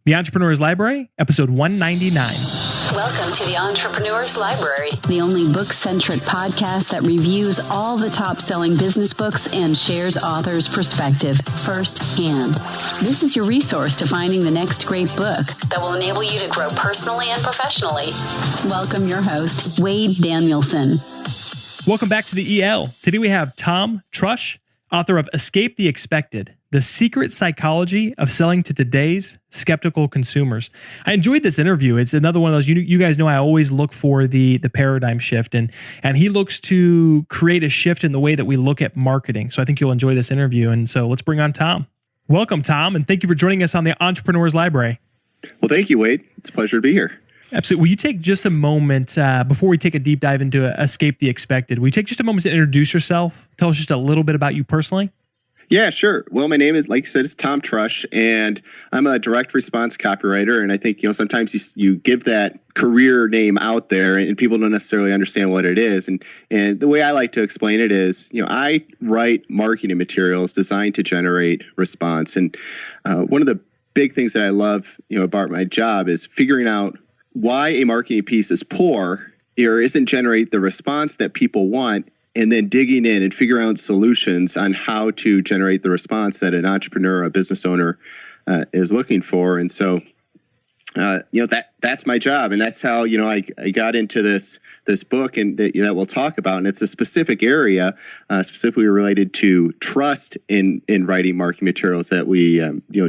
The Entrepreneur's Library, episode 199. Welcome to the Entrepreneur's Library, the only book-centric podcast that reviews all the top-selling business books and shares authors' perspective firsthand. This is your resource to finding the next great book that will enable you to grow personally and professionally. Welcome your host, Wade Danielson. Welcome back to the EL. Today we have Tom Trush, author of Escape the Expected, The Secret Psychology of Selling to Today's Skeptical Consumers. I enjoyed this interview. It's another one of those, you guys know I always look for the paradigm shift, and he looks to create a shift in the way that we look at marketing. So I think you'll enjoy this interview. And so let's bring on Tom. Welcome, Tom, and thank you for joining us on the Entrepreneur's Library. Well, thank you, Wade. It's a pleasure to be here. Absolutely. Will you take just a moment before we take a deep dive into Escape the Expected? Will you take just a moment to introduce yourself? Tell us just a little bit about you personally. Yeah, sure. Well, my name is, like you said, it's Tom Trush, and I'm a direct response copywriter. And I think, sometimes you give that career name out there and people don't necessarily understand what it is. And the way I like to explain it is, I write marketing materials designed to generate response. And one of the big things that I love, about my job is figuring out why a marketing piece is poor or isn't generate the response that people want, and then digging in and figuring out solutions on how to generate the response that an entrepreneur, a business owner is looking for. And so, that's my job. And that's how, I got into this book and that we'll talk about. And it's a specific area, specifically related to trust in writing marketing materials that we,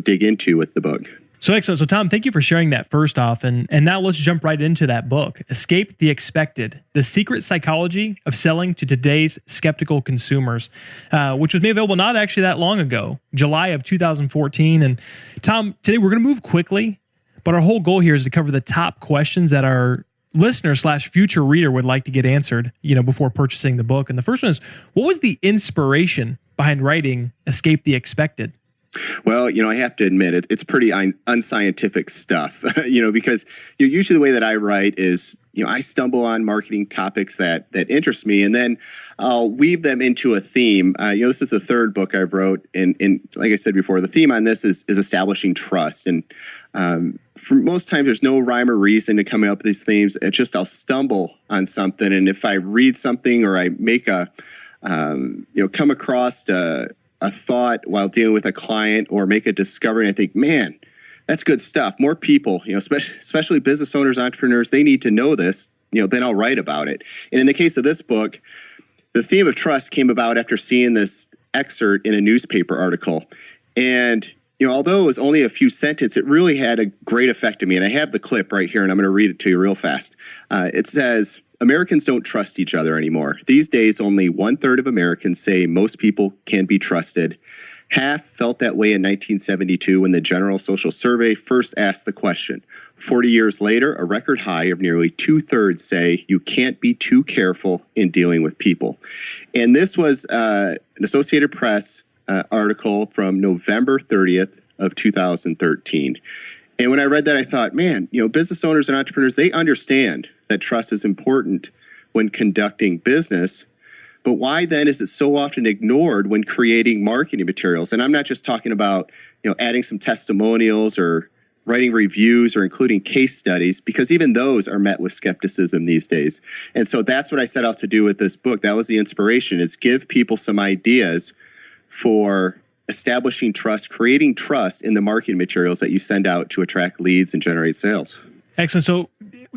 dig into with the book. So excellent. So Tom, thank you for sharing that first off. And now let's jump right into that book, Escape the Expected, The Secret Psychology of Selling to Today's Skeptical Consumers, which was made available not actually that long ago, July of 2014. And Tom, today we're going to move quickly, but our whole goal here is to cover the top questions that our listener / future reader would like to get answered, before purchasing the book. And the first one is, what was the inspiration behind writing Escape the Expected? Well, I have to admit it's pretty unscientific stuff, because usually the way that I write is, I stumble on marketing topics that interest me, and then I'll weave them into a theme. This is the third book I've wrote, and like I said before, the theme on this is establishing trust. And for most times, there's no rhyme or reason to coming up with these themes. It's just I'll stumble on something, and if I read something or I make come across a thought while dealing with a client or make a discovery, and I think, man, that's good stuff. More people, especially business owners, entrepreneurs, they need to know this, then I'll write about it. And in the case of this book, the theme of trust came about after seeing this excerpt in a newspaper article. And, although it was only a few sentences, it really had a great effect on me. And I have the clip right here, and I'm going to read it to you real fast. It says, Americans don't trust each other anymore. These days, only 1/3 of Americans say most people can be trusted. Half felt that way in 1972 when the General Social Survey first asked the question. 40 years later, a record high of nearly 2/3 say you can't be too careful in dealing with people. And this was an Associated Press article from November 30th of 2013. And when I read that, I thought, man, business owners and entrepreneurs, they understand that trust is important when conducting business. But why then is it so often ignored when creating marketing materials? And I'm not just talking about, adding some testimonials or writing reviews or including case studies, because even those are met with skepticism these days. And so that's what I set out to do with this book. That was the inspiration, is give people some ideas for establishing trust, creating trust in the marketing materials that you send out to attract leads and generate sales. Excellent. So,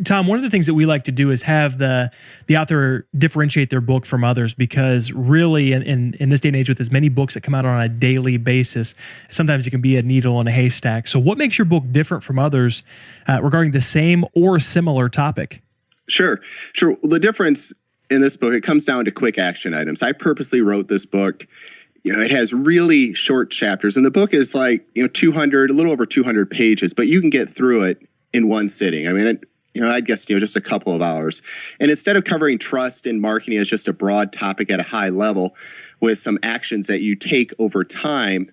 Tom, one of the things that we like to do is have the author differentiate their book from others, because really in this day and age with as many books that come out on a daily basis, sometimes it can be a needle in a haystack. So what makes your book different from others regarding the same or similar topic? Sure. Well, the difference in this book, it comes down to quick action items. I purposely wrote this book. It has really short chapters, and the book is like, 200, a little over 200 pages, but you can get through it in one sitting. I mean, I'd guess, just a couple of hours. And instead of covering trust and marketing as just a broad topic at a high level with some actions that you take over time,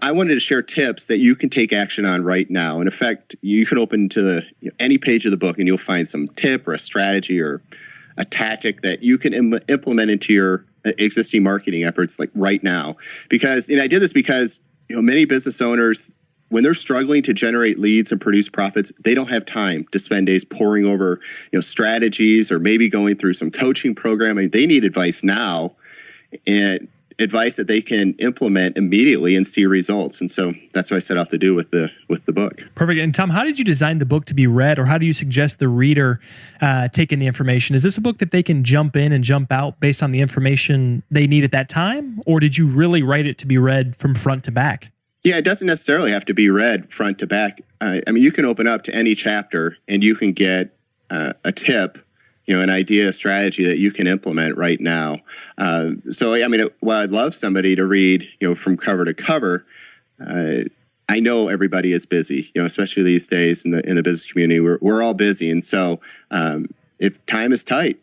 I wanted to share tips that you can take action on right now. In effect, you can open to any page of the book and you'll find some tip or a strategy or a tactic that you can implement into your existing marketing efforts like right now. Because, I did this because, many business owners, when they're struggling to generate leads and produce profits, they don't have time to spend days poring over, strategies or maybe going through some coaching programming. They need advice now, and advice that they can implement immediately and see results. And so that's what I set off to do with the book. Perfect. And Tom, how did you design the book to be read, or how do you suggest the reader take in the information? Is this a book that they can jump in and jump out based on the information they need at that time? Or did you really write it to be read from front to back? Yeah, it doesn't necessarily have to be read front to back. You can open up to any chapter and you can get a tip, an idea, a strategy that you can implement right now. While I'd love somebody to read, from cover to cover, I know everybody is busy, especially these days in the business community. We're all busy. And so if time is tight,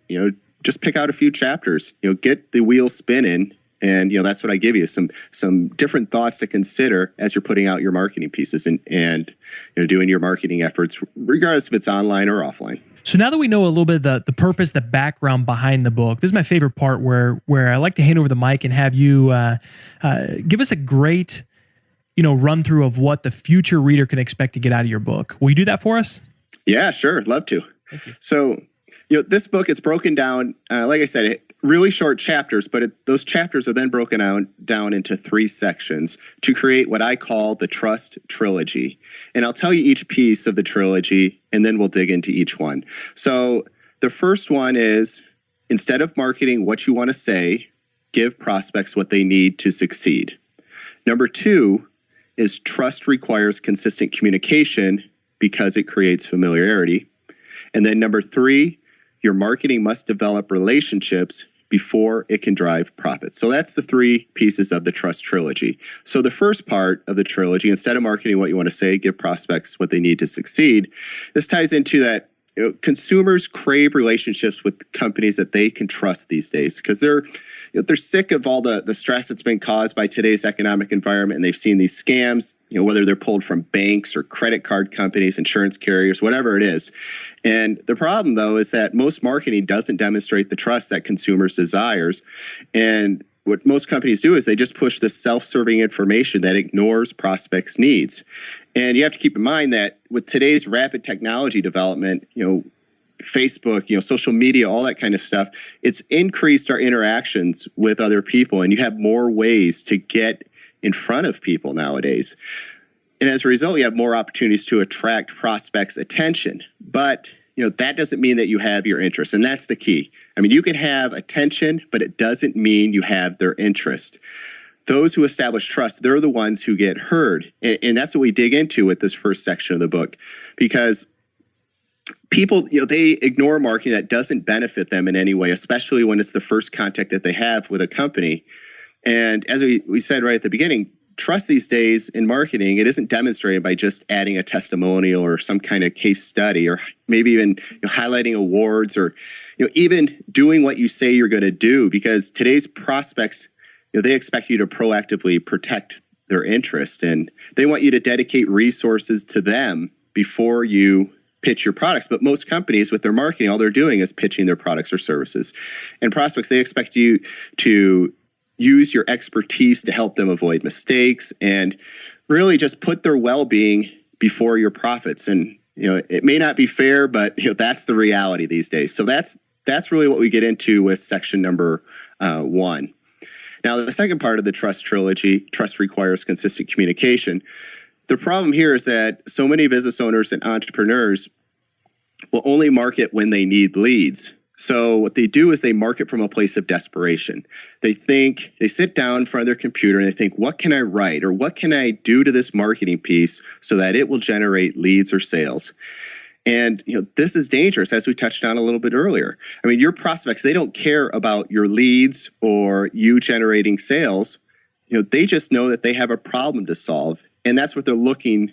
just pick out a few chapters, get the wheel spinning. And, that's what I give you, some different thoughts to consider as you're putting out your marketing pieces and doing your marketing efforts, regardless if it's online or offline. So now that we know a little bit of the purpose, the background behind the book, this is my favorite part where I like to hand over the mic and have you give us a great, run through of what the future reader can expect to get out of your book. Will you do that for us? Yeah, sure. Love to. Thank you. So, this book, it's broken down, like I said, really short chapters, but those chapters are then broken down into 3 sections to create what I call the Trust Trilogy. And I'll tell you each piece of the trilogy, and then we'll dig into each one. So the first one is, instead of marketing what you want to say, give prospects what they need to succeed. Number 2 is trust requires consistent communication because it creates familiarity. And then number 3, your marketing must develop relationships before it can drive profits. So that's the 3 pieces of the Trust Trilogy. So the first part of the trilogy, instead of marketing what you want to say, give prospects what they need to succeed. This ties into that consumers crave relationships with companies that they can trust these days because they're sick of all the stress that's been caused by today's economic environment, and they've seen these scams, whether they're pulled from banks or credit card companies, insurance carriers, whatever it is. And the problem, though, is that most marketing doesn't demonstrate the trust that consumers desires. And what most companies do is they just push this self-serving information that ignores prospects' needs. And you have to keep in mind that with today's rapid technology development, Facebook, social media, all that kind of stuff, it's increased our interactions with other people, and you have more ways to get in front of people nowadays. And as a result, you have more opportunities to attract prospects' attention. But, that doesn't mean that you have your interest, and that's the key. You can have attention, but it doesn't mean you have their interest. Those who establish trust, they're the ones who get heard. And that's what we dig into with this first section of the book, because people, they ignore marketing that doesn't benefit them in any way, especially when it's the first contact that they have with a company. And as we said right at the beginning, trust these days in marketing, it isn't demonstrated by just adding a testimonial or some kind of case study, or maybe even highlighting awards, or even doing what you say you're going to do, because today's prospects, they expect you to proactively protect their interest, and they want you to dedicate resources to them before you pitch your products. But most companies with their marketing, all they're doing is pitching their products or services. And prospects, they expect you to use your expertise to help them avoid mistakes and really just put their well-being before your profits. And it may not be fair, but that's the reality these days. So that's really what we get into with section number 1. Now, the second part of the Trust Trilogy, trust requires consistent communication. The problem here is that so many business owners and entrepreneurs will only market when they need leads. So what they do is they market from a place of desperation. They sit down in front of their computer and they think, what can I write, or what can I do to this marketing piece so that it will generate leads or sales? And this is dangerous, as we touched on a little bit earlier. Your prospects, they don't care about your leads or you generating sales. They just know that they have a problem to solve. And that's what they're looking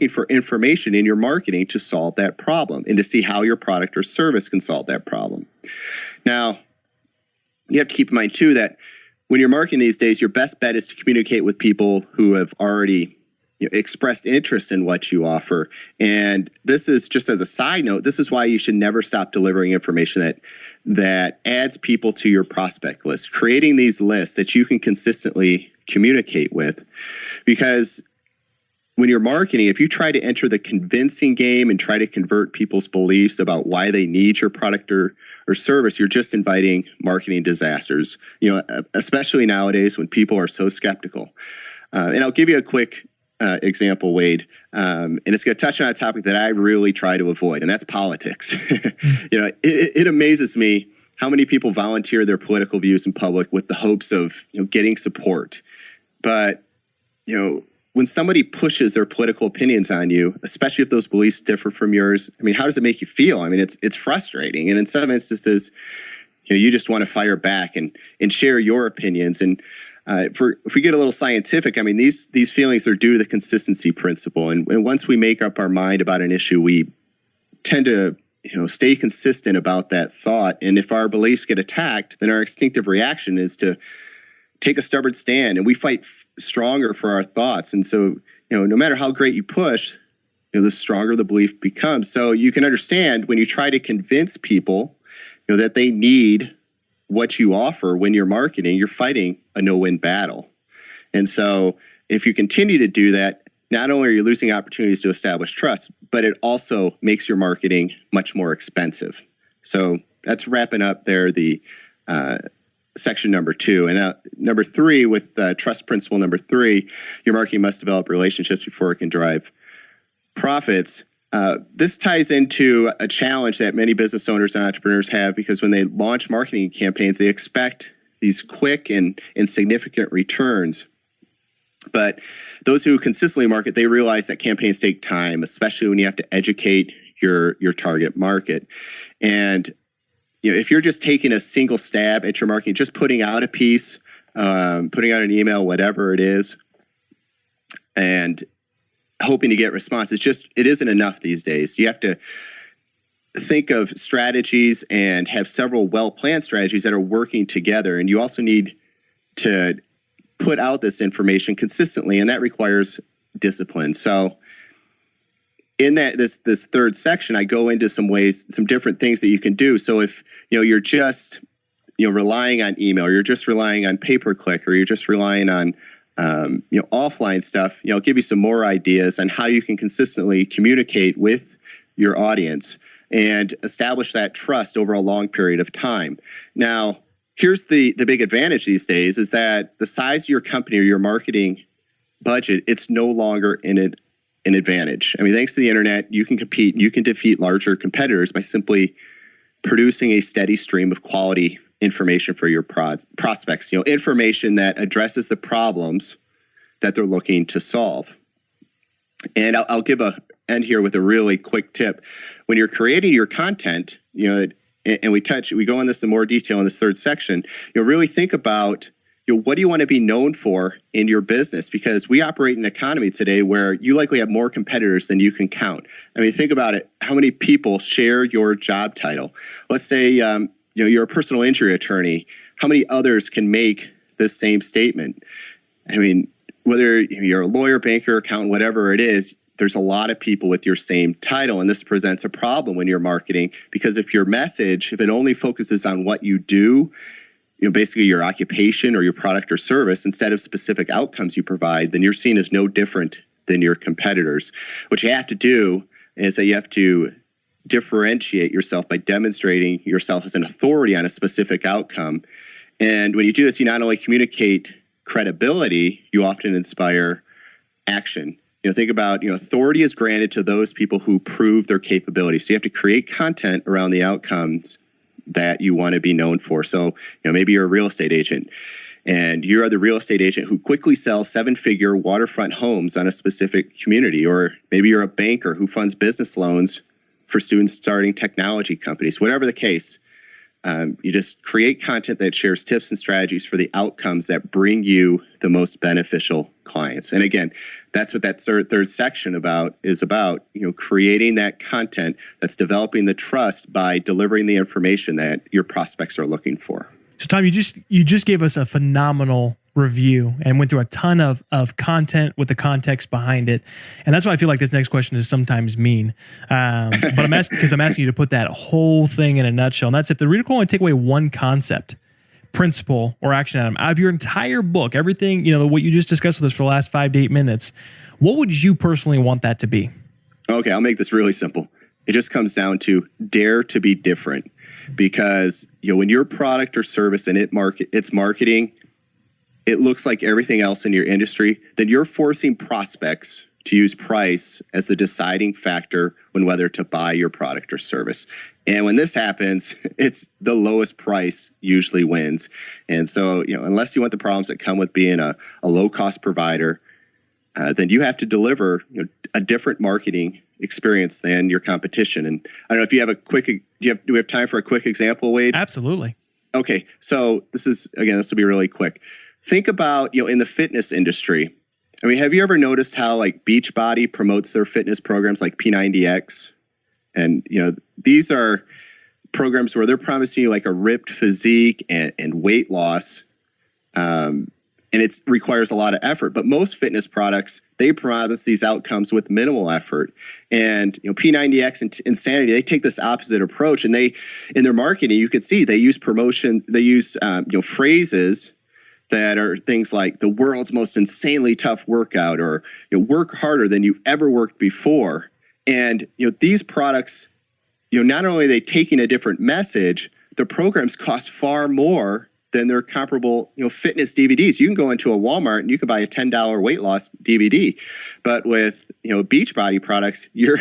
for information in your marketing to solve that problem and to see how your product or service can solve that problem. Now, you have to keep in mind too that when you're marketing these days, your best bet is to communicate with people who have already expressed interest in what you offer. And this is just as a side note, this is why you should never stop delivering information that adds people to your prospect list, creating these lists that you can consistently communicate with. Because when you're marketing, if you try to enter the convincing game and try to convert people's beliefs about why they need your product or service, you're just inviting marketing disasters, especially nowadays when people are so skeptical. And I'll give you a quick example, Wade, and it's going to touch on a topic that I really try to avoid, and that's politics. It amazes me how many people volunteer their political views in public with the hopes of getting support. But when somebody pushes their political opinions on you, especially if those beliefs differ from yours, how does it make you feel? It's frustrating, and in some instances, you just want to fire back and share your opinions. And if we get a little scientific, these feelings are due to the consistency principle. And once we make up our mind about an issue, we tend to stay consistent about that thought. And if our beliefs get attacked, then our instinctive reaction is to take a stubborn stand, and we fight stronger for our thoughts. And so, no matter how great you push, the stronger the belief becomes. So you can understand when you try to convince people, that they need what you offer when you're marketing, you're fighting a no-win battle. And so if you continue to do that, not only are you losing opportunities to establish trust, but it also makes your marketing much more expensive. So that's wrapping up there the section number 2. And number 3, with trust principle number 3, your marketing must develop relationships before it can drive profits. This ties into a challenge that many business owners and entrepreneurs have, because when they launch marketing campaigns, they expect these quick and significant returns. But those who consistently market, they realize that campaigns take time, especially when you have to educate your target market. And if you're just taking a single stab at your marketing, just putting out a piece, putting out an email, whatever it is, and hoping to get response, it isn't enough these days. You have to think of strategies and have several well-planned strategies that are working together. And you also need to put out this information consistently, and that requires discipline. So in this third section, I go into some different things that you can do. So if you're just relying on email, or you're just relying on pay-per-click, or you're just relying on offline stuff, I'll give you some more ideas on how you can consistently communicate with your audience and establish that trust over a long period of time. Now, here's the big advantage these days, is that the size of your company or your marketing budget, it's no longer an advantage. Thanks to the internet, you can compete, you can defeat larger competitors by simply producing a steady stream of quality information for your prospects, information that addresses the problems that they're looking to solve. And I'll end here with a really quick tip. When you're creating your content, and we go into this in more detail in this third section, really think about what do you want to be known for in your business? Because we operate in an economy today where you likely have more competitors than you can count. Think about it. How many people share your job title? Let's say you're a personal injury attorney. How many others can make the same statement? Whether you're a lawyer, banker, accountant, whatever it is, there's a lot of people with your same title, and this presents a problem when you're marketing, because if your message, if it only focuses on what you do, basically your occupation or your product or service, instead of specific outcomes you provide, then you're seen as no different than your competitors. What you have to do is that you have to differentiate yourself by demonstrating yourself as an authority on a specific outcome. And when you do this, you not only communicate credibility, you often inspire action. Think about, authority is granted to those people who prove their capability. So you have to create content around the outcomes that you want to be known for. So, maybe you're a real estate agent, and you're the real estate agent who quickly sells 7-figure waterfront homes on a specific community. Or maybe you're a banker who funds business loans for students starting technology companies. Whatever the case, you just create content that shares tips and strategies for the outcomes that bring you the most beneficial clients. And again, that's what that third section is about, creating that content that's developing the trust by delivering the information that your prospects are looking for. So Tom, you just gave us a phenomenal review and went through a ton of content with the context behind it. And that's why I feel like this next question is sometimes mean. But I'm asking you to put that whole thing in a nutshell. And that's if the reader can only take away one concept, principle, or action item out of your entire book, everything, what you just discussed with us for the last 5 to 8 minutes, What would you personally want that to be? Okay, I'll make this really simple. It just comes down to dare to be different, because when your product or service and its marketing, it looks like everything else in your industry, then you're forcing prospects to use price as the deciding factor when whether to buy your product or service. And when this happens, it's the lowest price usually wins. And so, unless you want the problems that come with being a low-cost provider, then you have to deliver a different marketing experience than your competition. And I don't know if you have do we have time for a quick example, Wade? Absolutely. Okay, so this will be really quick. Think about, in the fitness industry. I mean, have you ever noticed how like Beachbody promotes their fitness programs like P90X? And, these are programs where they're promising you like a ripped physique and weight loss. And it requires a lot of effort. But most fitness products, they promise these outcomes with minimal effort. And P90X and Insanity, they take this opposite approach. And in their marketing, you could see they use promotion, they use phrases that are things like the world's most insanely tough workout, or work harder than you ever worked before. And these products, not only are they taking a different message, the programs cost far more than their comparable, fitness DVDs. You can go into a Walmart and you can buy a $10 weight loss DVD, but with Beachbody products, you're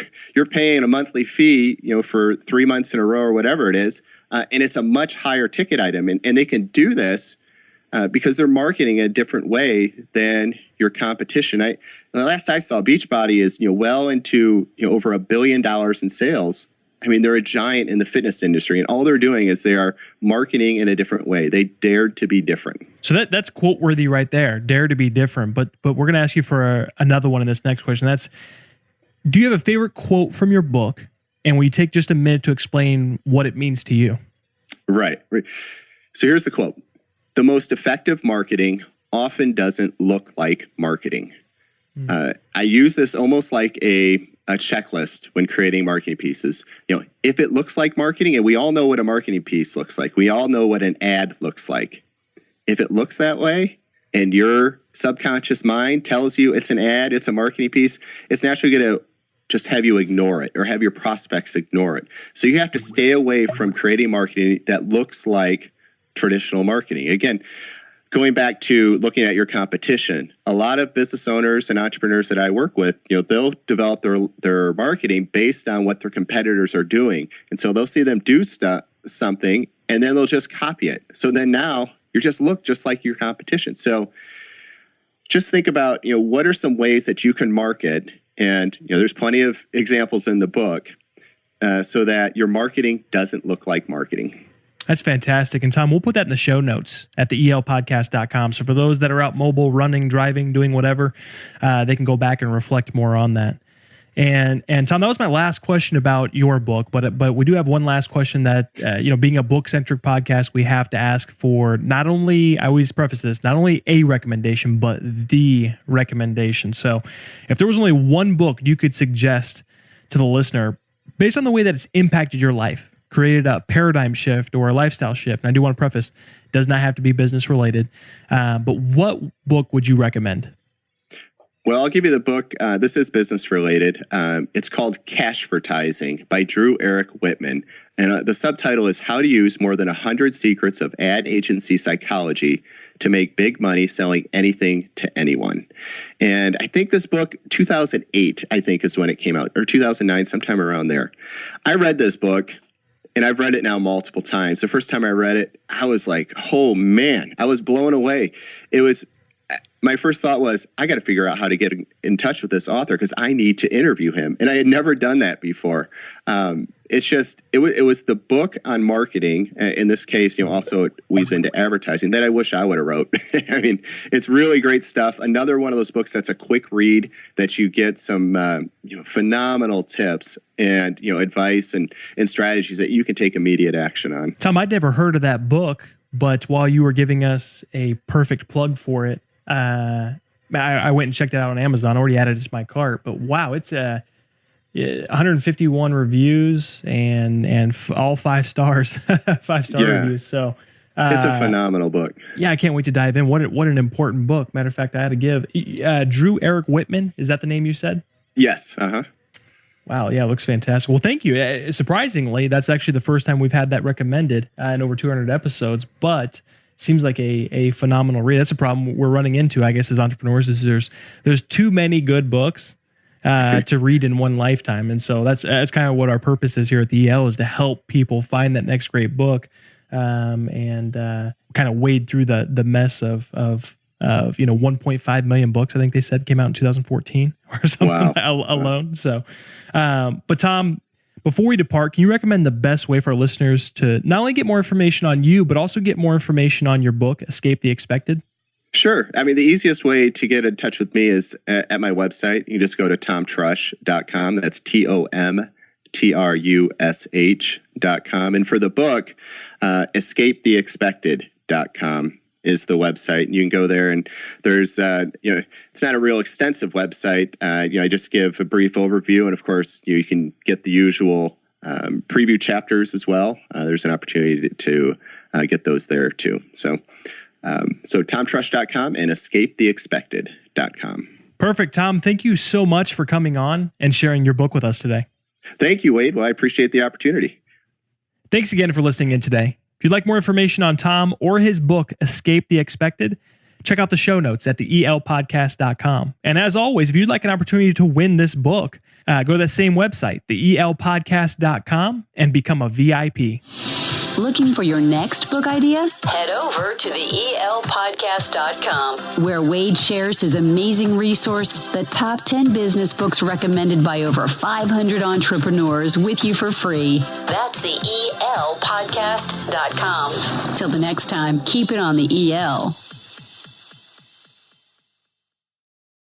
paying a monthly fee, for 3 months in a row or whatever it is, and it's a much higher ticket item, and they can do this because they're marketing a different way than your competition. The last I saw, Beachbody is well into over $1 billion in sales. I mean, they're a giant in the fitness industry, and all they're doing is they are marketing in a different way. They dared to be different. So that's quote worthy right there. Dare to be different. But we're going to ask you for another one in this next question. That's, do you have a favorite quote from your book? And will you take just a minute to explain what it means to you? Right. So here's the quote. The most effective marketing often doesn't look like marketing. I use this almost like a checklist when creating marketing pieces. If it looks like marketing, and we all know what a marketing piece looks like, we all know what an ad looks like. If it looks that way and your subconscious mind tells you it's an ad, it's a marketing piece, it's naturally going to just have you ignore it or have your prospects ignore it. So you have to stay away from creating marketing that looks like traditional marketing. Again, going back to looking at your competition, a lot of business owners and entrepreneurs that I work with, they'll develop their marketing based on what their competitors are doing. And so they'll see them do something, and then they'll just copy it. So then now you just look just like your competition. So just think about, what are some ways that you can market? And, there's plenty of examples in the book so that your marketing doesn't look like marketing. That's fantastic. And Tom, we'll put that in the show notes at the elpodcast.com. So for those that are out mobile, running, driving, doing whatever, they can go back and reflect more on that. And Tom, that was my last question about your book, but we do have one last question that, being a book-centric podcast, we have to ask for not only, I always preface this, not only a recommendation, but the recommendation. So if there was only one book you could suggest to the listener, based on the way that it's impacted your life, created a paradigm shift or a lifestyle shift, and I do want to preface, does not have to be business related, but what book would you recommend? Well, I'll give you the book. This is business related. It's called Cashvertising by Drew Eric Whitman. And the subtitle is How to Use More Than 100 Secrets of Ad Agency Psychology to Make Big Money Selling Anything to Anyone. And I think this book, 2008, I think is when it came out, or 2009, sometime around there. I read this book, and I've read it now multiple times. The first time I read it, I was like, oh man, I was blown away. My first thought was, I got to figure out how to get in touch with this author because I need to interview him. And I had never done that before. It was the book on marketing. In this case, also it weaves into advertising that I wish I would have wrote. I mean, it's really great stuff. Another one of those books that's a quick read that you get some, phenomenal tips and, advice and strategies that you can take immediate action on. Tom, I'd never heard of that book, but while you were giving us a perfect plug for it, I went and checked it out on Amazon. Already added it to my cart, but wow, it's 151 reviews and all 5 stars, 5-star reviews. So It's a phenomenal book. Yeah, I can't wait to dive in. What an important book. Matter of fact, I had to give Drew Eric Whitman. Is that the name you said? Yes. Wow. Yeah, it looks fantastic. Well, thank you. Surprisingly, that's actually the first time we've had that recommended in over 200 episodes, but seems like a phenomenal read. That's a problem we're running into, I guess, as entrepreneurs, is there's too many good books to read in one lifetime. And so that's kind of what our purpose is here at the EL, is to help people find that next great book and kind of wade through the mess of 1.5 million books, I think they said, came out in 2014 or something alone. So, but Tom, before we depart, can you recommend the best way for our listeners to not only get more information on you, but also get more information on your book, Escape the Expected? Sure. I mean, the easiest way to get in touch with me is at my website. You can just go to tomtrush.com. That's TOMTRUSH.com. And for the book, escapetheexpected.com is the website. And you can go there, and there's, it's not a real extensive website. I just give a brief overview. And of course, you can get the usual preview chapters as well. There's an opportunity to get those there too. So tomtrush.com and escapetheexpected.com. Perfect. Tom, thank you so much for coming on and sharing your book with us today. Thank you, Wade. Well, I appreciate the opportunity. Thanks again for listening in today. If you'd like more information on Tom or his book, Escape the Expected, check out the show notes at theelpodcast.com. And as always, if you'd like an opportunity to win this book, go to that same website, theelpodcast.com, and become a VIP. Looking for your next book idea? Head over to theelpodcast.com, where Wade shares his amazing resource, the top 10 business books recommended by over 500 entrepreneurs, with you for free. That's theelpodcast.com. Till the next time, keep it on the EL.